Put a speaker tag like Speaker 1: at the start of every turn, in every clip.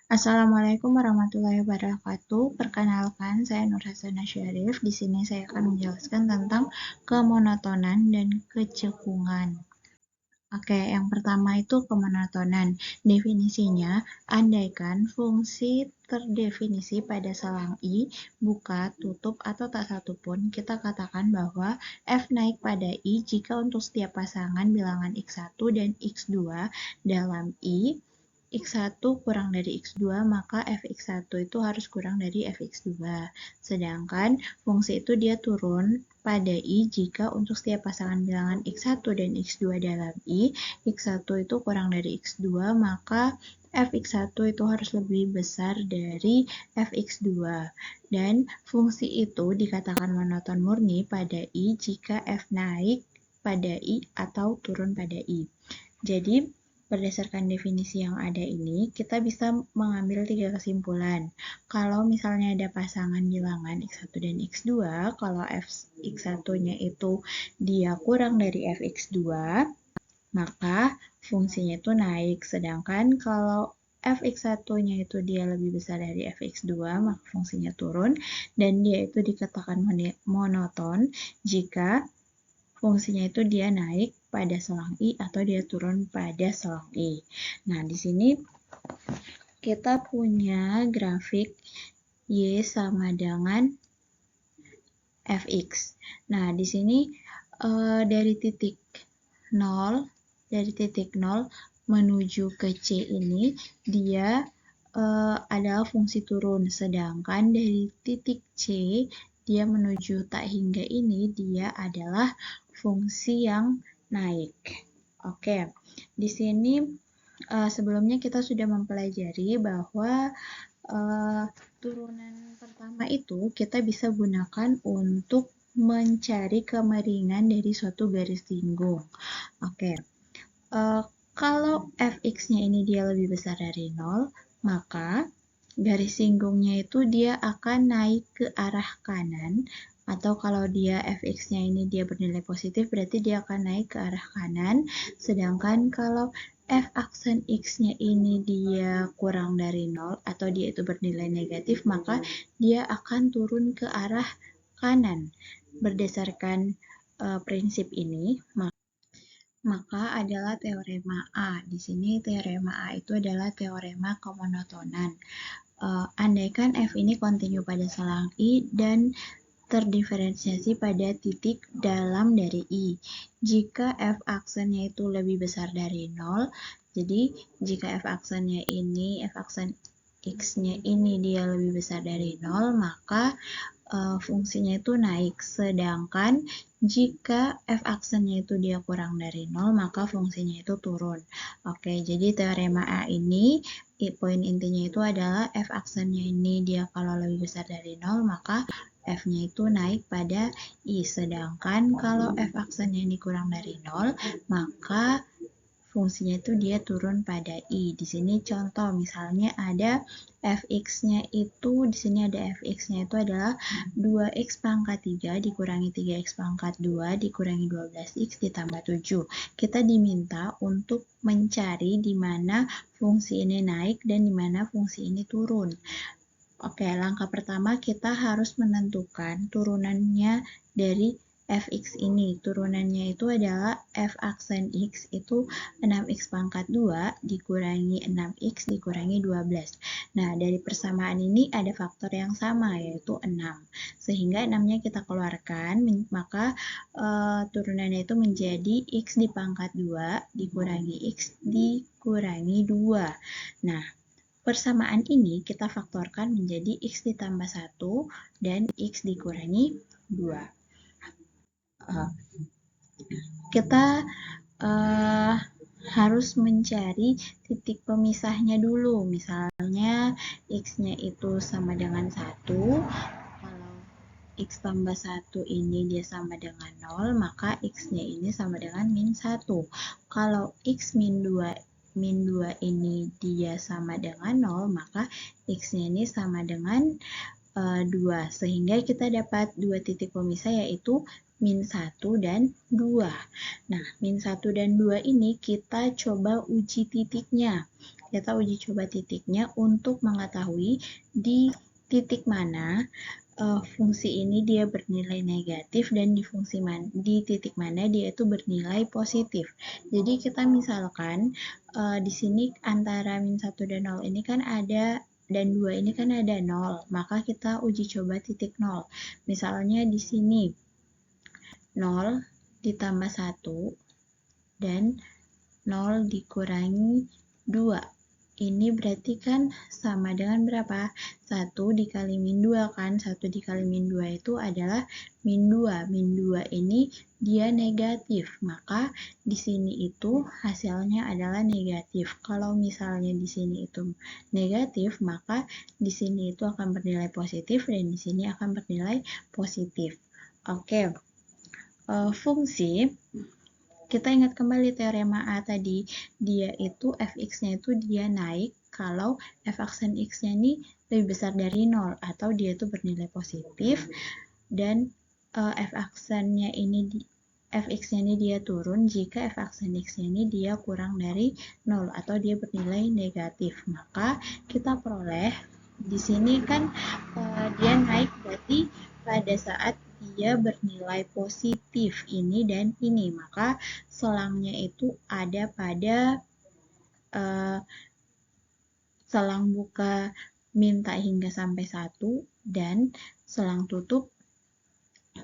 Speaker 1: Assalamualaikum warahmatullahi wabarakatuh. Perkenalkan, saya Nur Hasanah Syarif. Di sini saya akan menjelaskan tentang kemonotonan dan kecekungan. Oke, yang pertama itu kemonotonan. Definisinya, andaikan fungsi terdefinisi pada selang I, buka, tutup, atau tak satu pun, kita katakan bahwa F naik pada I jika untuk setiap pasangan bilangan X1 dan X2 dalam I, X1 kurang dari X2, maka Fx1 itu harus kurang dari Fx2. Sedangkan fungsi itu dia turun pada I jika untuk setiap pasangan bilangan X1 dan X2 dalam I, X1 itu kurang dari X2, maka Fx1 itu harus lebih besar dari Fx2. Dan fungsi itu dikatakan monoton murni pada I jika F naik pada I atau turun pada I. Jadi, berdasarkan definisi yang ada ini, kita bisa mengambil 3 kesimpulan. Kalau misalnya ada pasangan bilangan X1 dan X2, kalau Fx1-nya itu dia kurang dari Fx2, maka fungsinya itu naik. Sedangkan kalau Fx1-nya itu dia lebih besar dari Fx2, maka fungsinya turun. Dan dia itu dikatakan monoton jika fungsinya itu dia naik pada selang I atau dia turun pada selang I. Nah, di sini kita punya grafik Y sama dengan Fx. Nah, di sini dari titik 0 menuju ke C ini dia adalah fungsi turun, sedangkan dari titik C dia menuju tak hingga ini dia adalah fungsi yang naik. Oke, di sini sebelumnya kita sudah mempelajari bahwa turunan pertama itu kita bisa gunakan untuk mencari kemiringan dari suatu garis singgung. Oke, kalau Fx-nya ini dia lebih besar dari 0, maka garis singgungnya itu dia akan naik ke arah kanan, atau kalau dia Fx-nya ini dia bernilai positif, berarti dia akan naik ke arah kanan, sedangkan kalau F aksen X-nya ini dia kurang dari 0, atau dia itu bernilai negatif, maka dia akan turun ke arah kanan. Berdasarkan prinsip ini, maka adalah teorema A. Di sini teorema A itu adalah teorema kemonotonan. Andaikan F ini kontinu pada selang I dan terdiferensiasi pada titik dalam dari I. Jika F aksennya itu lebih besar dari 0, jadi jika F aksen X-nya ini dia lebih besar dari 0, maka fungsinya itu naik. Sedangkan jika F aksennya itu dia kurang dari 0, maka fungsinya itu turun. Oke, jadi teorema A ini, poin intinya itu adalah F aksennya ini dia kalau lebih besar dari 0, maka F-nya itu naik pada I. Sedangkan kalau F aksennya ini kurang dari 0, maka fungsinya itu dia turun pada I. Di sini contoh misalnya ada Fx-nya itu, di sini ada Fx-nya itu adalah 2x pangkat 3 dikurangi 3x pangkat 2 dikurangi 12x ditambah 7. Kita diminta untuk mencari di mana fungsi ini naik dan di mana fungsi ini turun. Oke, langkah pertama kita harus menentukan turunannya dari Fx ini. Turunannya itu adalah F aksen X itu 6x pangkat 2 dikurangi 6x dikurangi 12. Nah, dari persamaan ini ada faktor yang sama, yaitu 6. Sehingga 6-nya kita keluarkan, maka turunannya itu menjadi x dipangkat 2 dikurangi x dikurangi 2. Nah, persamaan ini kita faktorkan menjadi x ditambah 1 dan x dikurangi 2. Kita harus mencari titik pemisahnya dulu. Misalnya x-nya itu sama dengan 1. Kalau x tambah 1 ini dia sama dengan 0, maka x-nya ini sama dengan min 1. Kalau x min 2 ini dia sama dengan 0, maka x-nya ini sama dengan 2. Sehingga kita dapat dua titik pemisah yaitu min 1 dan 2. Nah, min 1 dan 2 ini kita coba uji titiknya. kita uji coba titiknya untuk mengetahui di titik mana fungsi ini dia bernilai negatif dan di titik mana dia itu bernilai positif. Jadi kita misalkan di sini antara min 1 dan 0 ini kan ada dan 2 ini kan ada 0, maka kita uji coba titik 0. Misalnya di sini 0 ditambah 1 dan 0 dikurangi 2. Ini berarti kan sama dengan berapa? 1 dikali min 2 kan? 1 dikali min 2 itu adalah min 2. Min 2 ini dia negatif, maka di sini itu hasilnya adalah negatif. Kalau misalnya di sini itu negatif, maka di sini itu akan bernilai positif dan di sini akan bernilai positif. Oke. Fungsi, kita ingat kembali teorema A tadi, dia itu fx-nya itu dia naik kalau f aksen x-nya ini lebih besar dari 0 atau dia itu bernilai positif, dan f aksennya ini fx-nya ini dia turun jika f aksen x-nya ini dia kurang dari 0 atau dia bernilai negatif. Maka kita peroleh di sini kan dia naik berarti pada saat dia bernilai positif ini dan ini, maka selangnya itu ada pada selang buka minta hingga sampai 1 dan selang tutup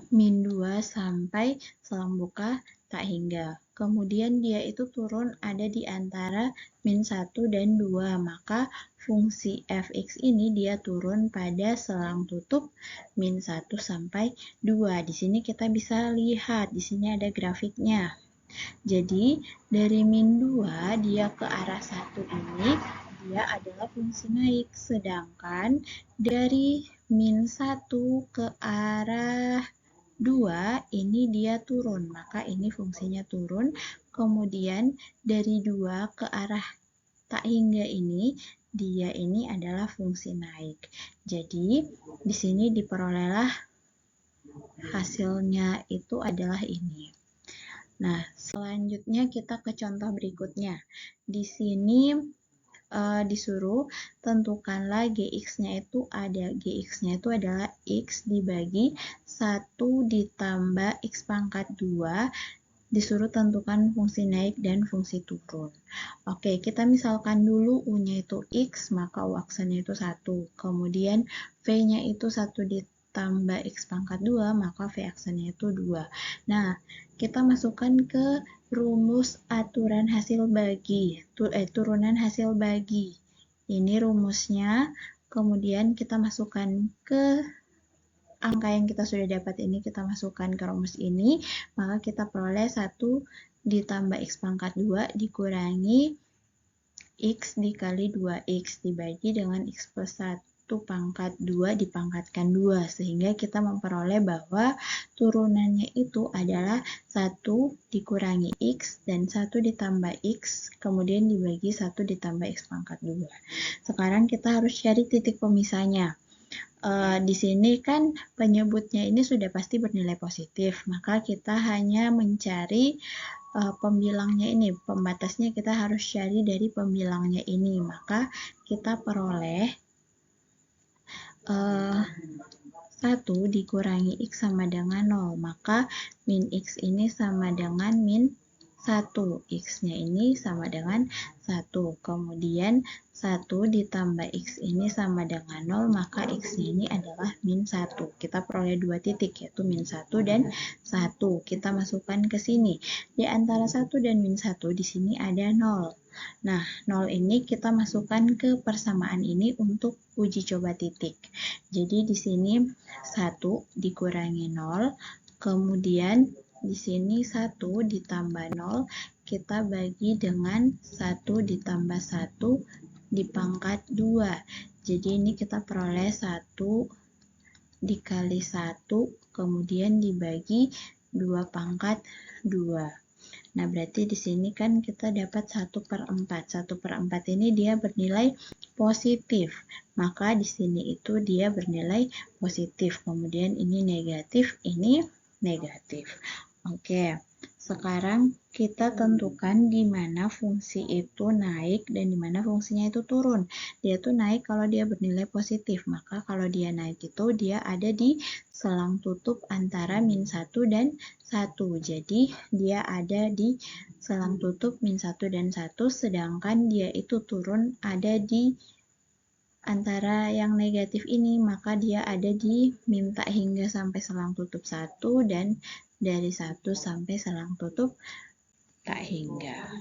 Speaker 1: min 2 sampai selang buka tak hingga. Kemudian dia itu turun ada di antara min 1 dan 2, maka fungsi fx ini dia turun pada selang tutup min 1 sampai 2. Di sini kita bisa lihat, di sini ada grafiknya. Jadi dari min 2 dia ke arah 1 ini dia adalah fungsi naik, sedangkan dari min 1 ke arah 2 ini dia turun, maka ini fungsinya turun. Kemudian dari 2 ke arah tak hingga ini dia ini adalah fungsi naik. Jadi di sini diperolehlah hasilnya itu adalah ini. Nah, selanjutnya kita ke contoh berikutnya. Di sini disuruh tentukanlah gx-nya itu ada. Gx-nya itu adalah x dibagi 1 ditambah x pangkat 2. Disuruh tentukan fungsi naik dan fungsi turun. Oke, kita misalkan dulu U-nya itu x, maka U aksennya itu 1. Kemudian V-nya itu 1 ditambah x pangkat 2, maka V aksennya itu 2. Nah, kita masukkan ke rumus aturan hasil bagi, turunan hasil bagi. Ini rumusnya, kemudian kita masukkan ke angka yang kita sudah dapat ini, kita masukkan ke rumus ini, maka kita peroleh 1 ditambah x pangkat 2 dikurangi x dikali 2x dibagi dengan x plus 1 pangkat 2 dipangkatkan 2, sehingga kita memperoleh bahwa turunannya itu adalah 1 dikurangi x dan 1 ditambah x, kemudian dibagi 1 ditambah x pangkat 2. Sekarang kita harus cari titik pemisahnya. Di sini kan penyebutnya ini sudah pasti bernilai positif, maka kita hanya mencari pembilangnya ini, pembatasnya kita harus cari dari pembilangnya ini, maka kita peroleh 1 dikurangi x sama dengan 0, maka min x ini sama dengan min 1, x-nya ini sama dengan 1, kemudian 1 ditambah x ini sama dengan 0, maka x-nya ini adalah min 1. Kita peroleh 2 titik, yaitu min 1 dan 1. Kita masukkan ke sini. Di antara 1 dan min 1, di sini ada 0. Nah, 0 ini kita masukkan ke persamaan ini untuk uji coba titik. Jadi di sini 1 dikurangi 0, kemudian di sini 1 ditambah 0, kita bagi dengan 1 ditambah 1 dipangkat 2. Jadi ini kita peroleh 1 dikali 1, kemudian dibagi 2 pangkat 2. Nah, berarti di sini kan kita dapat 1/4. 1/4 ini dia bernilai positif. Maka di sini itu dia bernilai positif. Kemudian ini negatif, ini negatif. Oke. Sekarang kita tentukan di mana fungsi itu naik dan di mana fungsinya itu turun. Dia tuh naik kalau dia bernilai positif, maka kalau dia naik itu dia ada di selang tutup antara -1 dan 1. Jadi dia ada di selang tutup -1 dan 1, sedangkan dia itu turun ada di antara yang negatif ini, maka dia ada di min tak hingga sampai selang tutup 1 dan dari 1 sampai selang tutup tak hingga.